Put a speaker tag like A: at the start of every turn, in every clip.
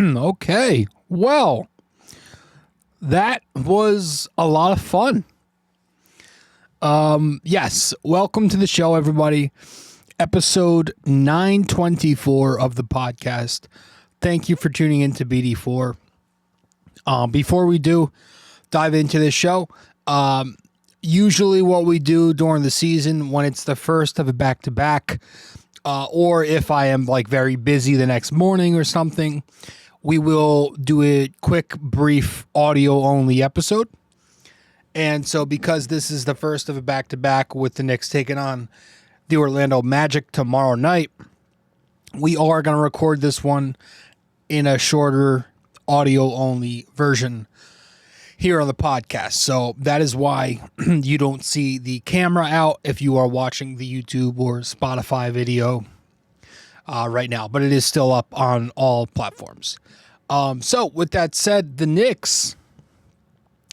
A: Okay. Well, that was a lot of fun. Yes. Welcome to the show, everybody. Episode 924 of the podcast. Thank you for tuning in to BD4. Before we do dive into this show, usually what we do during the season when it's the first of a back-to-back, or if I am like very busy the next morning or something, we will do a quick, brief audio-only episode. And so because this is the first of a back-to-back with the Knicks taking on the Orlando Magic tomorrow night, we are going to record this one in a shorter audio-only version here on the podcast. So that is why you don't see the camera out if you are watching the YouTube or Spotify video right now, but it is still up on all platforms. So with that said, the Knicks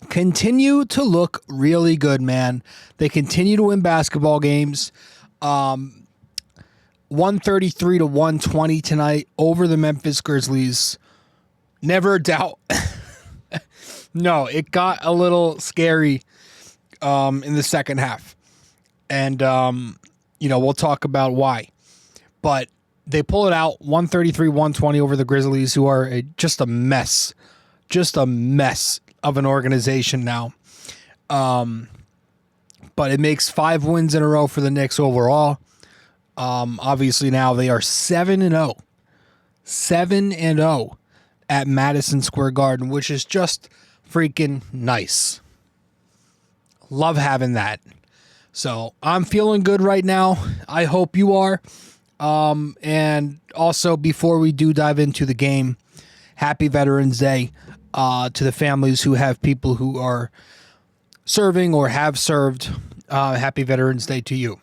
A: continue to look really good, man. They continue to win basketball games. 133 to 120 tonight over the Memphis Grizzlies. Never a doubt. No, it got a little scary in the second half. And, we'll talk about why. But they pull it out, 133-120 over the Grizzlies, who are just a mess. Just a mess of an organization now. But it makes 5 wins in a row for the Knicks overall. Obviously now they are 7-0. 7-0 at Madison Square Garden, which is just freaking nice. Love having that. So I'm feeling good right now. I hope you are. And also, before we do dive into the game, happy Veterans Day to the families who have people who are serving or have served. Happy Veterans Day to you.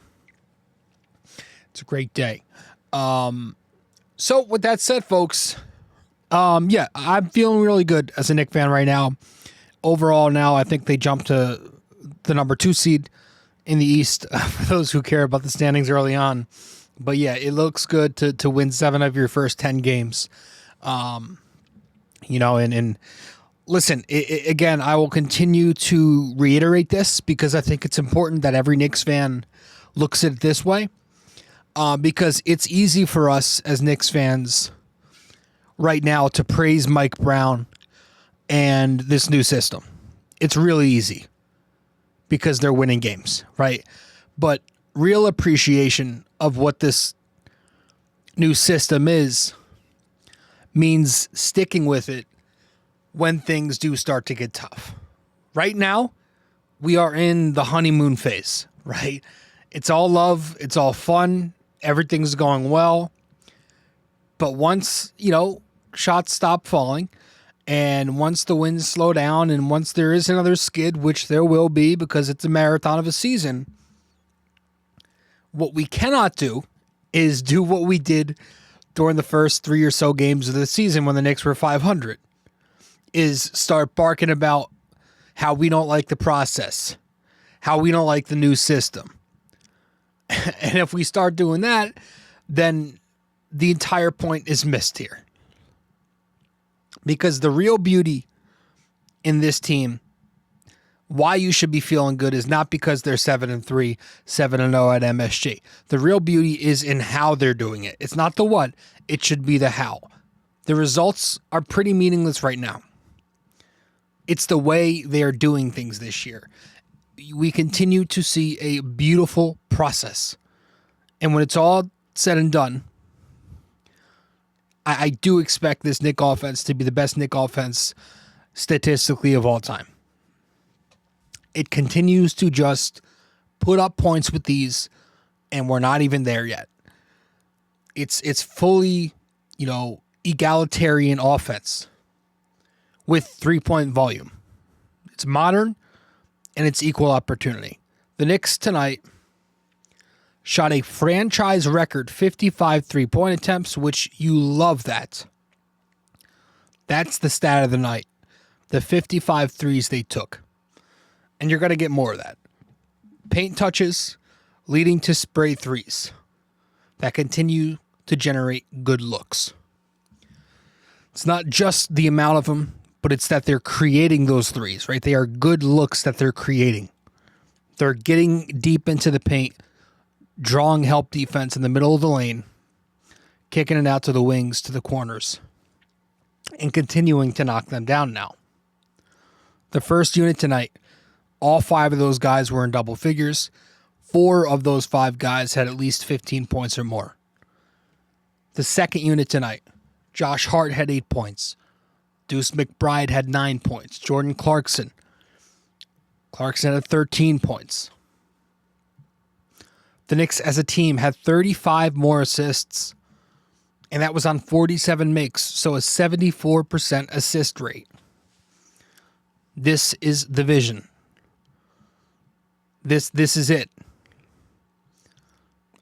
A: It's a great day. So with that said, folks, I'm feeling really good as a Knicks fan right now. Overall, now I think they jumped to the number 2 seed in the East, for those who care about the standings early on. But yeah, it looks good to win 7 of your first 10 games. And listen, again, I will continue to reiterate this because I think it's important that every Knicks fan looks at it this way. Because it's easy for us as Knicks fans right now to praise Mike Brown and this new system. It's really easy because they're winning games, right? But real appreciation of what this new system is means sticking with it when things do start to get tough. Right now, we are in the honeymoon phase, right? It's all love. It's all fun. Everything's going well. But once, shots stop falling, and once the winds slow down, and once there is another skid, which there will be because it's a marathon of a season, what we cannot do is do what we did during the first 3 or so games of the season when the Knicks were 500, is start barking about how we don't like the process, how we don't like the new system. And if we start doing that, then the entire point is missed here. Because the real beauty in this team, why you should be feeling good, is not because they're 7-3, 7-0 at MSG. The real beauty is in how they're doing it. It's not the what, it should be the how. The results are pretty meaningless right now. It's the way they are doing things this year. We continue to see a beautiful process. And when it's all said and done, I do expect this Knicks offense to be the best Knicks offense statistically of all time. It continues to just put up points with these, and we're not even there yet. It's fully, egalitarian offense with 3-point volume. It's modern, and it's equal opportunity. The Knicks tonight shot a franchise record 55 3-point attempts, which you love that. That's the stat of the night. The 55 threes they took. And you're going to get more of that. Paint touches leading to spray threes that continue to generate good looks. It's not just the amount of them, but it's that they're creating those threes, right? They are good looks that they're creating. They're getting deep into the paint, drawing help defense in the middle of the lane, kicking it out to the wings, to the corners, and continuing to knock them down now. The first unit tonight, all 5 of those guys were in double figures. 4 of those 5 guys had at least 15 points or more. The second unit tonight, Josh Hart had 8 points. Deuce McBride had 9 points. Jordan Clarkson had 13 points. The Knicks as a team had 35 more assists, and that was on 47 makes, so a 74% assist rate. This is the vision. This is it.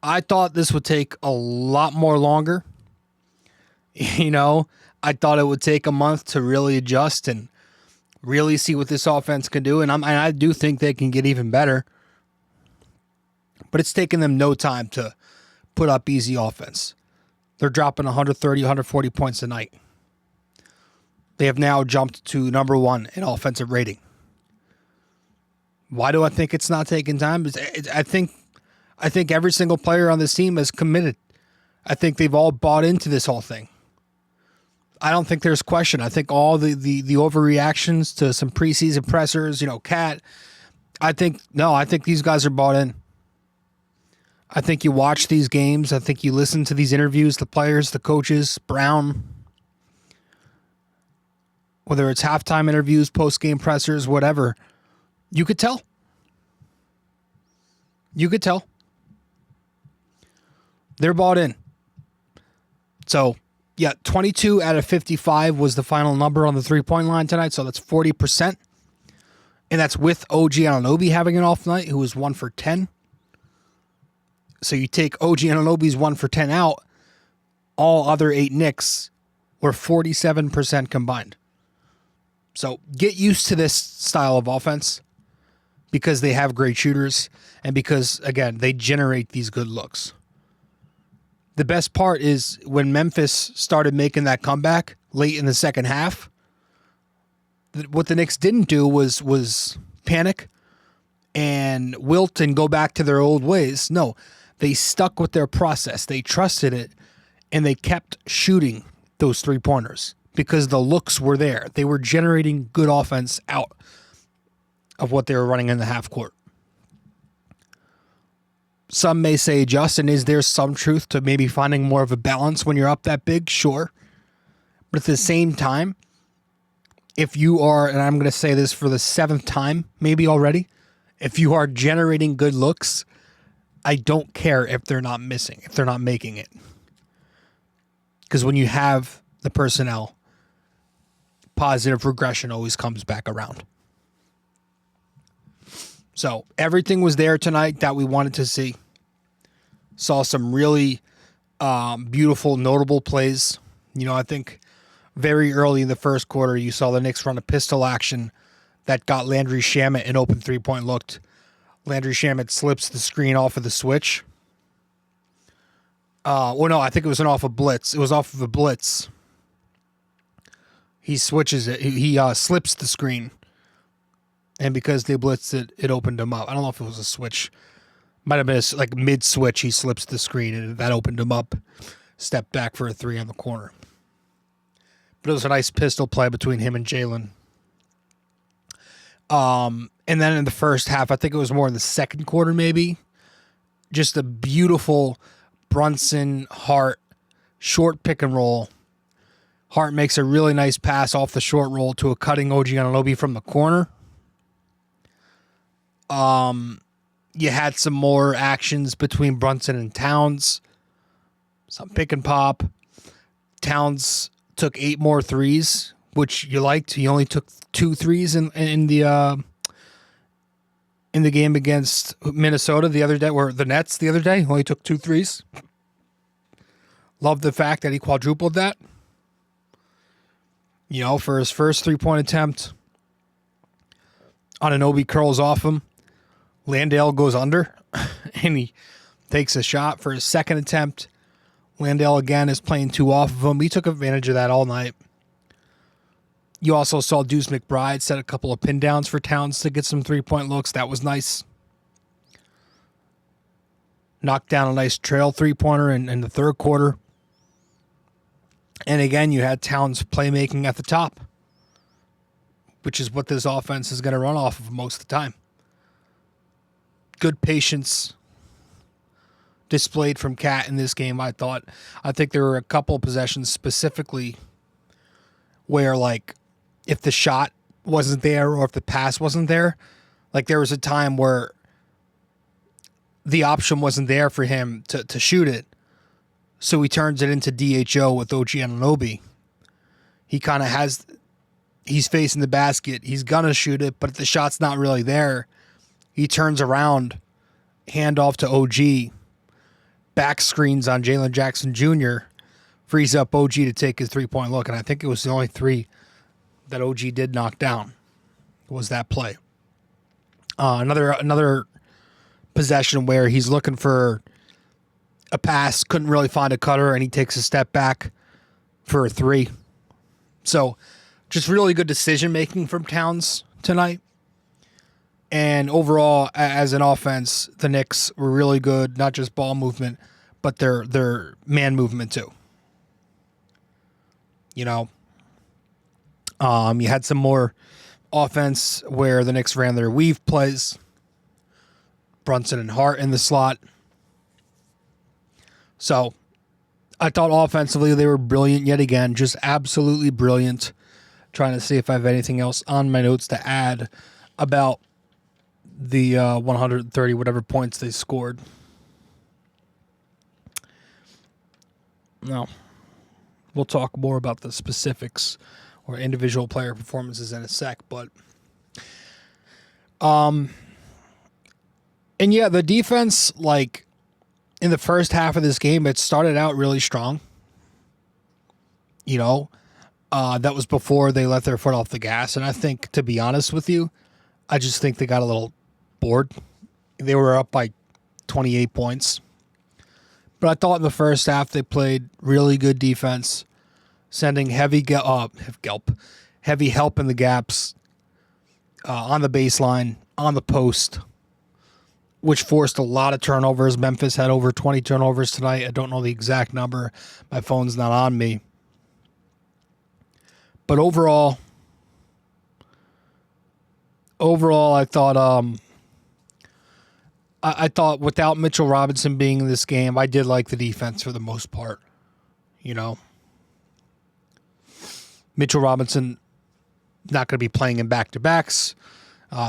A: I thought this would take a lot more longer. I thought it would take a month to really adjust and really see what this offense can do. And I do think they can get even better. But it's taken them no time to put up easy offense. They're dropping 130, 140 points a night. They have now jumped to number 1 in offensive rating. Why do I think it's not taking time? I think every single player on this team is committed. I think they've all bought into this whole thing. I don't think there's question. I think all the overreactions to some preseason pressers, Cat, I think these guys are bought in. I think you watch these games. I think you listen to these interviews, the players, the coaches, Brown, whether it's halftime interviews, post-game pressers, whatever, you could tell. They're bought in. So, yeah, 22 out of 55 was the final number on the three-point line tonight, so that's 40%. And that's with OG Anunoby having an off night, who was 1 for 10. So you take OG Anunoby's 1 for 10 out, all other 8 Knicks were 47% combined. So get used to this style of offense because they have great shooters and because, again, they generate these good looks. The best part is when Memphis started making that comeback late in the second half, what the Knicks didn't do was panic and wilt and go back to their old ways. No, they stuck with their process. They trusted it, and they kept shooting those three-pointers because the looks were there. They were generating good offense out of what they were running in the half court. Some may say, Justin, is there some truth to maybe finding more of a balance when you're up that big? Sure. But at the same time, if you are, and I'm going to say this for the 7th time maybe already, if you are generating good looks, I don't care if they're not missing, if they're not making it. Because when you have the personnel, positive regression always comes back around. So everything was there tonight that we wanted to see. Saw some really beautiful, notable plays. I think very early in the first quarter, you saw the Knicks run a pistol action that got Landry Shamet an open three-point look. Landry Shamet slips the screen off of the switch. I think it was off a blitz. It was off of a blitz. He switches it. He slips the screen. And because they blitzed it, it opened him up. I don't know if it was a switch. Might have been like mid-switch. He slips the screen, and that opened him up. Stepped back for a 3 on the corner. But it was a nice pistol play between him and Jalen. And then in the first half, I think it was more in the second quarter maybe, just a beautiful Brunson, Hart, short pick and roll. Hart makes a really nice pass off the short roll to a cutting OG Anunoby from the corner. You had some more actions between Brunson and Towns. Some pick and pop. Towns took 8 more threes, which you liked. He only took 2 threes in the game against Minnesota the other day, or the Nets the other day. He only took 2 threes. Love the fact that he quadrupled that. For his first 3-point attempt, Anunoby curls off him. Landale goes under, and he takes a shot for his second attempt. Landale, again, is playing 2 off of him. He took advantage of that all night. You also saw Deuce McBride set a couple of pin downs for Towns to get some 3-point looks. That was nice. Knocked down a nice trail 3-pointer in the third quarter. And again, you had Towns playmaking at the top, which is what this offense is going to run off of most of the time. Good patience displayed from Cat in this game, I thought. I think there were a couple of possessions specifically where, like, if the shot wasn't there or if the pass wasn't there, like there was a time where the option wasn't there for him to shoot it. So he turns it into DHO with OG Anunoby. He kind of he's facing the basket. He's going to shoot it, but if the shot's not really there, he turns around, hand off to OG, back screens on Jalen Jackson Jr., frees up OG to take his 3-point look. And I think it was the only 3 that OG did knock down was that play. Another possession where he's looking for a pass, couldn't really find a cutter, and he takes a step back for a 3. So just really good decision-making from Towns tonight. And overall, as an offense, the Knicks were really good, not just ball movement, but their man movement too. You know, you had some more offense where the Knicks ran their weave plays. Brunson and Hart in the slot. So I thought offensively they were brilliant yet again, just absolutely brilliant. Trying to see if I have anything else on my notes to add about the 130 whatever points they scored. No. We'll talk more about the specifics or individual player performances in a sec, but and yeah, the defense, like in the first half of this game, it started out really strong. You know, that was before they let their foot off the gas. And I think, to be honest with you, I just think they got a little bored. They were up by 28 points. But I thought in the first half they played really good defense, sending heavy help in the gaps, on the baseline, on the post, which forced a lot of turnovers. Memphis had over 20 turnovers tonight. I don't know the exact number. My phone's not on me. But overall, I thought I thought without Mitchell Robinson being in this game, I did like the defense for the most part. You know, Mitchell Robinson not going to be playing in back-to-backs.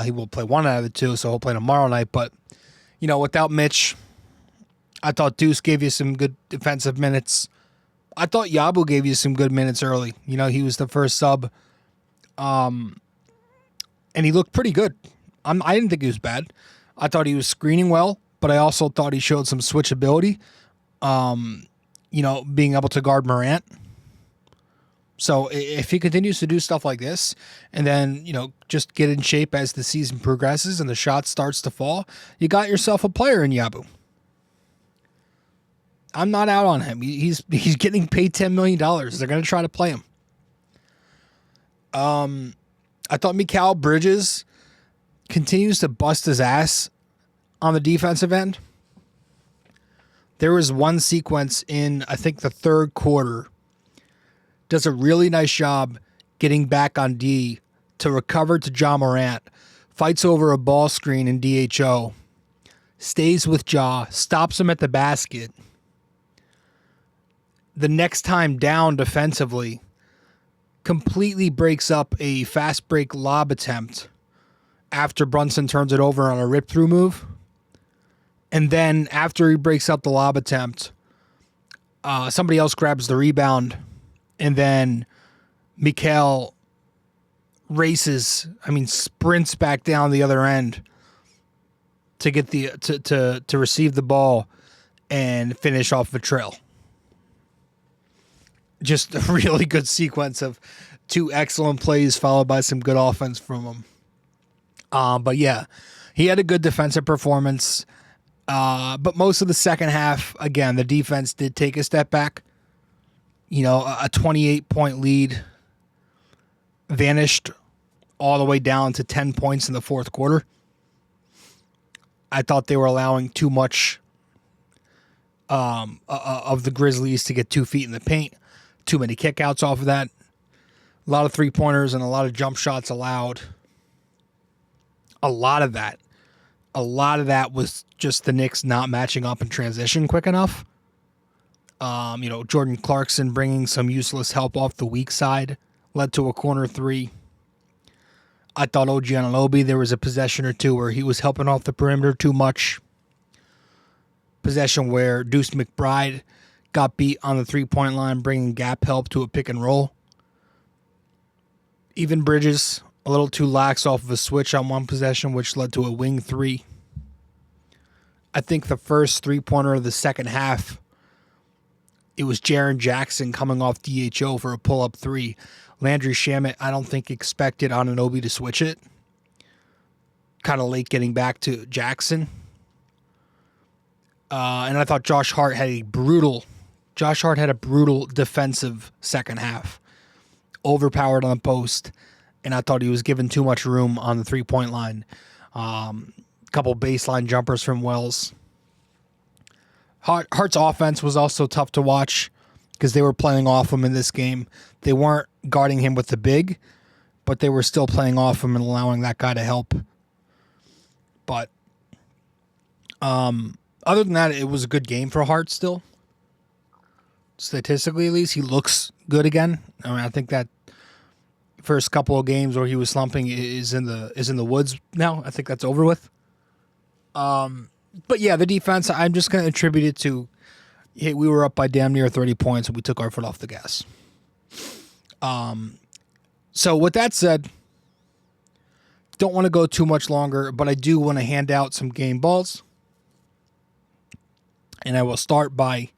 A: He will play one out of the 2, so he'll play tomorrow night. But, you know, without Mitch, I thought Deuce gave you some good defensive minutes. I thought Yabu gave you some good minutes early. You know, he was the first sub, and he looked pretty good. I didn't think he was bad. I thought he was screening well, but I also thought he showed some switchability, you know, being able to guard Morant. So if he continues to do stuff like this and then, you know, just get in shape as the season progresses and the shot starts to fall, you got yourself a player in Yabu. I'm not out on him. He's getting paid $10 million. They're going to try to play him. I thought Mikal Bridges continues to bust his ass on the defensive end. There was one sequence in, I think, the third quarter. Does a really nice job getting back on D to recover to Ja Morant. Fights over a ball screen in DHO. Stays with Ja. Stops him at the basket. The next time down defensively, completely breaks up a fast break lob attempt after Brunson turns it over on a rip-through move. And then after he breaks up the lob attempt, somebody else grabs the rebound, and then Mikal sprints back down the other end to get to receive the ball and finish off the trail. Just a really good sequence of 2 excellent plays followed by some good offense from him. But yeah, he had a good defensive performance. But most of the second half, again, the defense did take a step back. You know, a 28-point lead vanished all the way down to 10 points in the fourth quarter. I thought they were allowing too much of the Grizzlies to get 2 feet in the paint. Too many kickouts off of that. A lot of three-pointers and a lot of jump shots allowed. A lot of that was just the Knicks not matching up in transition quick enough. Jordan Clarkson bringing some useless help off the weak side led to a corner three. I thought OG Anunoby, there was a possession or two where he was helping off the perimeter too much. Possession where Deuce McBride got beat on the three-point line, bringing gap help to a pick and roll. Even Bridges, a little too lax off of a switch on one possession, which led to a wing three. I think the first three-pointer of the second half, it was Jaren Jackson coming off DHO for a pull-up three. Landry Shamet, I don't think expected Anunoby to switch it. Kind of late getting back to Jackson. And I thought Josh Hart had a brutal defensive second half. Overpowered on the post, and I thought he was given too much room on the three-point line. Couple baseline jumpers from Wells. Hart's offense was also tough to watch because they were playing off him in this game. They weren't guarding him with the big, but they were still playing off him and allowing that guy to help. But other than that, it was a good game for Hart still. Statistically, at least, he looks good again. I mean, I think that first couple of games where he was slumping is in the woods now. I think that's over with. But yeah, the defense, I'm just going to attribute it to, hey, we were up by damn near 30 points and we took our foot off the gas. So with that said, don't want to go too much longer, but I do want to hand out some game balls. And I will start by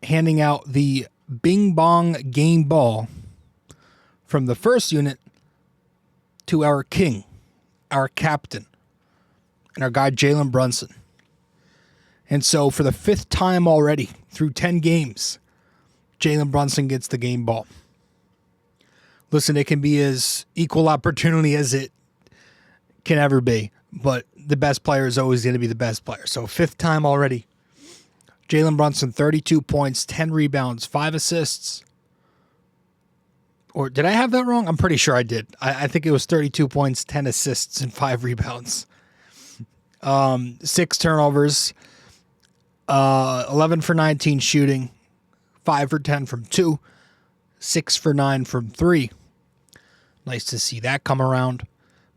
A: handing out the Bing Bong game ball from the first unit to our king, our captain, and our guy Jalen Brunson. And so for the 5th time already, through 10 games, Jalen Brunson gets the game ball. Listen, it can be as equal opportunity as it can ever be, but the best player is always going to be the best player. So 5th time already. Jalen Brunson, 32 points, 10 rebounds, 5 assists. Or did I have that wrong? I'm pretty sure I did. I think it was 32 points, 10 assists, and 5 rebounds. 6 turnovers, 11 for 19 shooting, 5 for 10 from 2, 6 for 9 from 3. Nice to see that come around.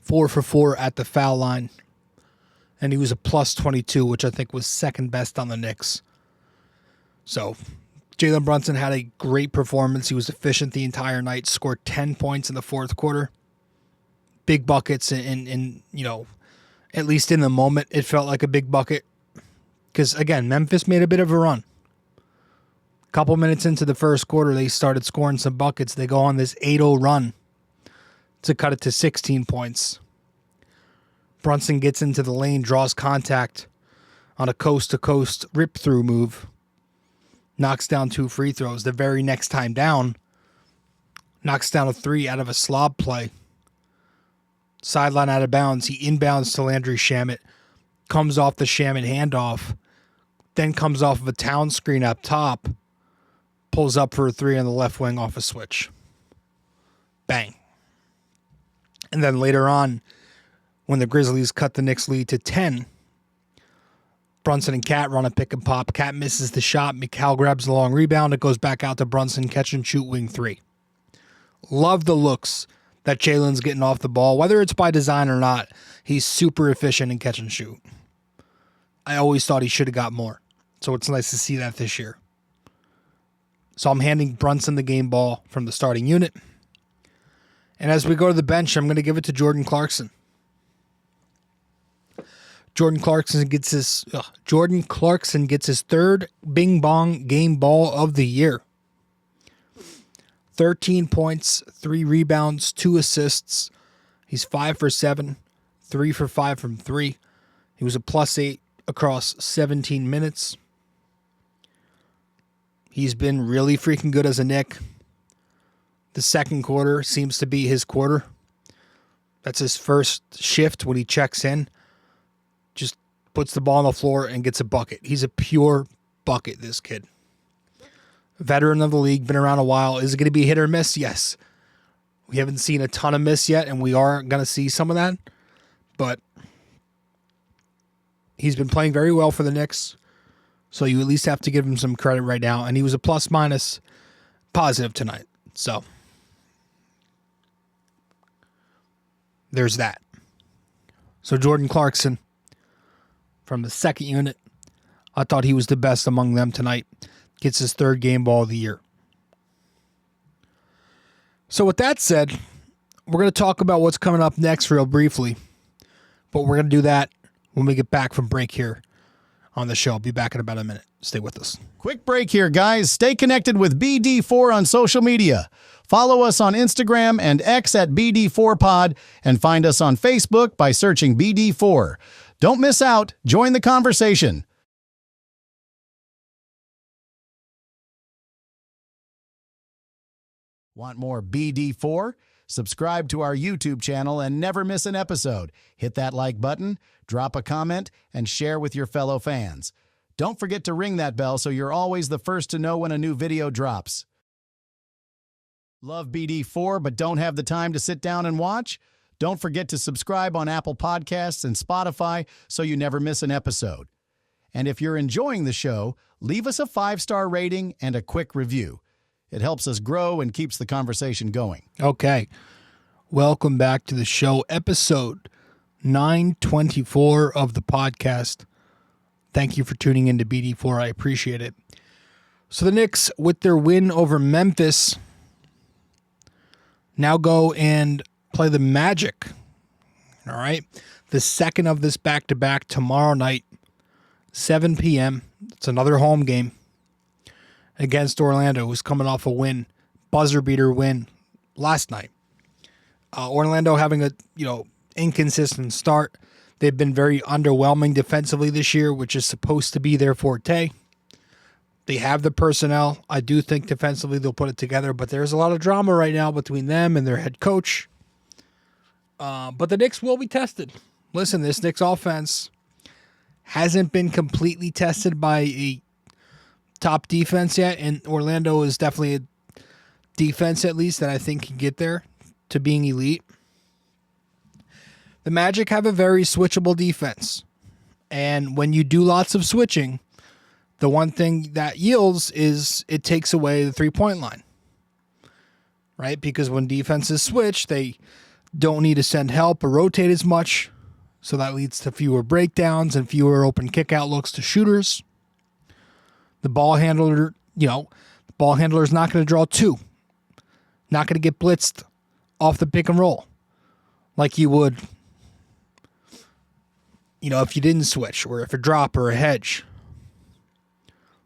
A: 4 for 4 at the foul line. And he was a plus 22, which I think was second best on the Knicks. So Jalen Brunson had a great performance. He was efficient the entire night, scored 10 points in the fourth quarter. Big buckets, and at least in the moment, it felt like a big bucket. Because, again, Memphis made a bit of a run. A couple minutes into the first quarter, they started scoring some buckets. They go on this 8-0 run to cut it to 16 points. Brunson gets into the lane, draws contact on a coast-to-coast rip-through move. Knocks down 2 free throws. The very next time down, knocks down a 3 out of a slob play. Sideline out of bounds. He inbounds to Landry Shamet. Comes off the Shamet handoff. Then comes off of a town screen up top. Pulls up for a 3 on the left wing off a switch. Bang. And then later on, when the Grizzlies cut the Knicks lead to 10, Brunson and Cat run a pick and pop. Cat misses the shot. Mikal grabs the long rebound. It goes back out to Brunson. Catch and shoot wing 3. Love the looks that Jalen's getting off the ball. Whether it's by design or not, he's super efficient in catch and shoot. I always thought he should have got more. So it's nice to see that this year. So I'm handing Brunson the game ball from the starting unit. And as we go to the bench, I'm going to give it to Jordan Clarkson. Jordan Clarkson gets his 3rd Bing Bong game ball of the year. 13 points, 3 rebounds, 2 assists. He's 5 for 7, 3 for 5 from 3. He was a plus 8 across 17 minutes. He's been really freaking good as a Knick. The second quarter seems to be his quarter. That's his first shift when he checks in. Just puts the ball on the floor and gets a bucket. He's a pure bucket, this kid. Veteran of the league, been around a while. Is it going to be hit or miss? Yes. We haven't seen a ton of miss yet, and we are going to see some of that. But he's been playing very well for the Knicks, so you at least have to give him some credit right now. And he was a plus-minus positive tonight. So there's that. So Jordan Clarkson from the second unit, I thought he was the best among them tonight. Gets his third game ball of the year. So with that said, we're going to talk about what's coming up next real briefly. But we're going to do that when we get back from break here on the show. I'll be back in about a minute. Stay with us.
B: Quick break here, guys. Stay connected with BD4 on social media. Follow us on Instagram and X at BD4Pod, and find us on Facebook by searching BD4. Don't miss out. Join the conversation. Want more BD4? Subscribe to our YouTube channel and never miss an episode. Hit that like button, drop a comment, and share with your fellow fans. Don't forget to ring that bell so you're always the first to know when a new video drops. Love BD4 but don't have the time to sit down and watch? Don't forget to subscribe on Apple Podcasts and Spotify so you never miss an episode. And if you're enjoying the show, leave us a 5-star rating and a quick review. It helps us grow and keeps the conversation going.
A: Okay. Welcome back to the show, episode 924 of the podcast. Thank you for tuning in to BD4. I appreciate it. So the Knicks, with their win over Memphis, now go and play the Magic. All right. The second of this back-to-back tomorrow night, 7 p.m. It's another home game against Orlando, who's coming off a win, buzzer beater win last night. Orlando having a inconsistent start. They've been very underwhelming defensively this year, which is supposed to be their forte. They have the personnel. I do think defensively they'll put it together, but there's a lot of drama right now between them and their head coach. But the Knicks will be tested. Listen, this Knicks offense hasn't been completely tested by a top defense yet, and Orlando is definitely a defense at least that I think can get there to being elite. The Magic have a very switchable defense, and when you do lots of switching, the one thing that yields is it takes away the three-point line, right? Because when defenses switch, they don't need to send help or rotate as much, so that leads to fewer breakdowns and fewer open kick-out looks to shooters. The ball handler, is not going to draw two. Not going to get blitzed off the pick and roll like you would, if you didn't switch or if a drop or a hedge.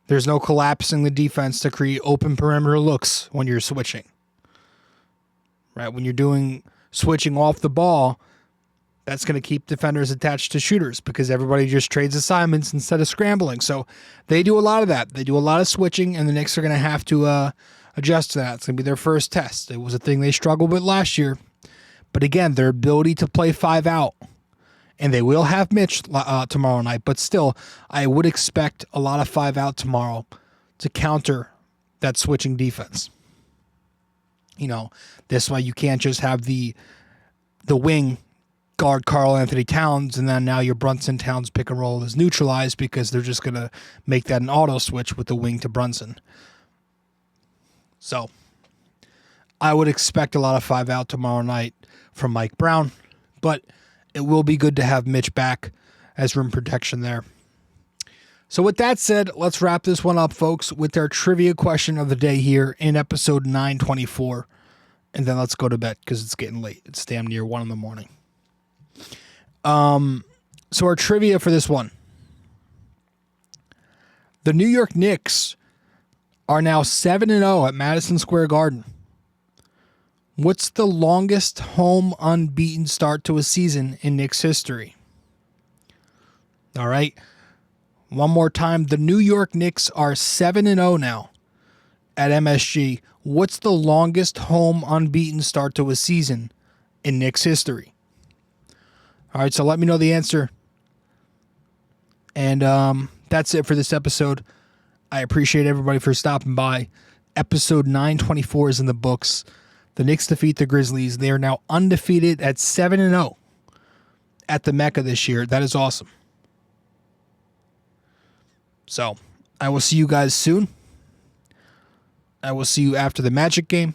A: There's no collapsing the defense to create open perimeter looks when you're switching. Right? When you're doing switching off the ball, that's going to keep defenders attached to shooters because everybody just trades assignments instead of scrambling. So they do a lot of that. They do a lot of switching, and the Knicks are going to have to adjust to that. It's going to be their first test. It was a thing they struggled with last year. But again, their ability to play 5 out, and they will have Mitch tomorrow night, but still, I would expect a lot of 5 out tomorrow to counter that switching defense. This way you can't just have the wing guard Karl Anthony Towns, and then now your Brunson Towns pick and roll is neutralized because they're just going to make that an auto switch with the wing to Brunson. So I would expect a lot of 5 out tomorrow night from Mike Brown, but it will be good to have Mitch back as rim protection there. So with that said, let's wrap this one up, folks, with our trivia question of the day here in episode 924. And then let's go to bed because it's getting late. It's damn near 1 a.m. So our trivia for this one. The New York Knicks are now 7-0 at Madison Square Garden. What's the longest home unbeaten start to a season in Knicks history? All right. One more time. The New York Knicks are 7-0 now at MSG. What's the longest home unbeaten start to a season in Knicks history? All right, so let me know the answer. And that's it for this episode. I appreciate everybody for stopping by. Episode 924 is in the books. The Knicks defeat the Grizzlies. They are now undefeated at 7-0 at the Mecca this year. That is awesome. So, I will see you guys soon. I will see you after the Magic game.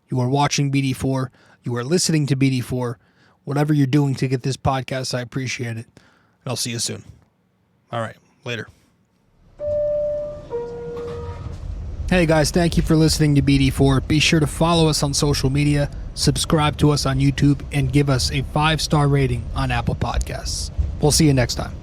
A: You are watching BD4. You are listening to BD4. Whatever you're doing to get this podcast, I appreciate it. And I'll see you soon. All right, later. Hey guys, thank you for listening to BD4. Be sure to follow us on social media, subscribe to us on YouTube, and give us a 5-star rating on Apple Podcasts. We'll see you next time.